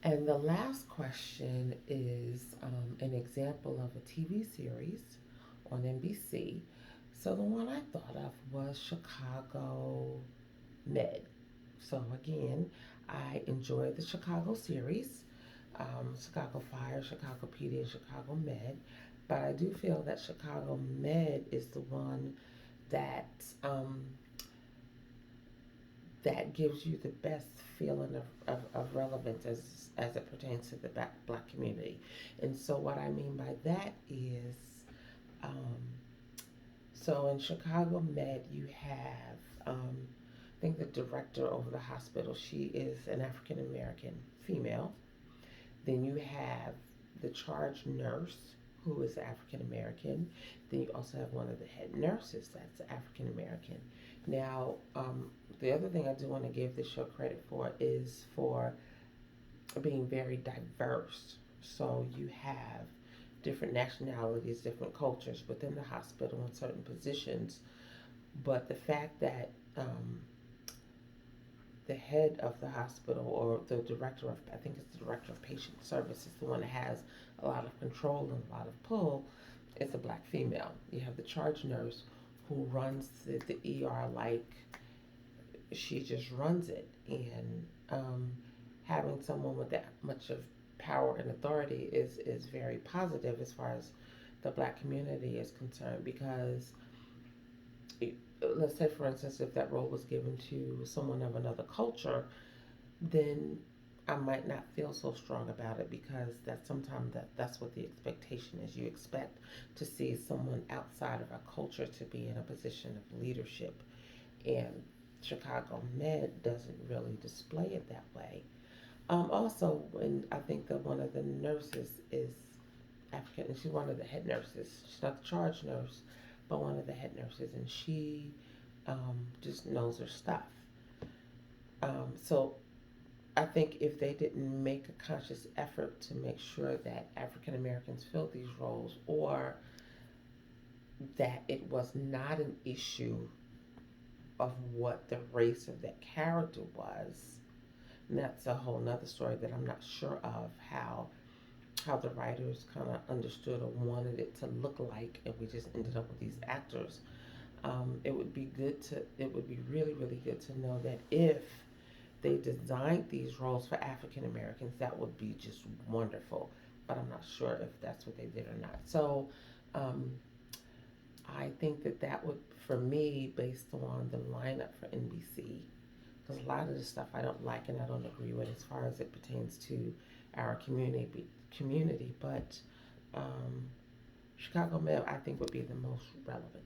And the last question is an example of a TV series on NBC. So the one I thought of was Chicago Med. So again, I enjoy the Chicago series, Chicago Fire, Chicago PD, and Chicago Med. But I do feel that Chicago Med is the one that um, that gives you the best feeling of relevance as it pertains to the black community. And so what I mean by that is, um, so in Chicago Med, you have, I think the director over the hospital, she is an African American female. Then you have the charge nurse, who is African American. Then you also have one of the head nurses that's African American. Now, the other thing I do want to give this show credit for is for being very diverse. So you have different nationalities, different cultures within the hospital in certain positions. But the fact that the head of the hospital or the director of, I think it's the director of patient services, the one that has a lot of control and a lot of pull, is a black female. You have the charge nurse who runs the ER like she just runs it. And having someone with that much of power and authority is very positive as far as the black community is concerned because let's say for instance if that role was given to someone of another culture, then I might not feel so strong about it because that sometimes that's what the expectation is. You expect to see someone outside of our culture to be in a position of leadership, and Chicago Med doesn't really display it that way. Also, when I think that one of the nurses is African, and she's one of the head nurses. She's not the charge nurse, but one of the head nurses, and she just knows her stuff. So I think if they didn't make a conscious effort to make sure that African Americans fill these roles, or that it was not an issue of what the race of that character was, and that's a whole nother story that I'm not sure of how the writers kind of understood or wanted it to look like, and we just ended up with these actors. It would be really, really good to know that if they designed these roles for African Americans, that would be just wonderful. But I'm not sure if that's what they did or not. So um, I think that that would, for me, based on the lineup for NBC, because a lot of the stuff I don't like and I don't agree with as far as it pertains to our community. But um, Chicago Med, I think, would be the most relevant.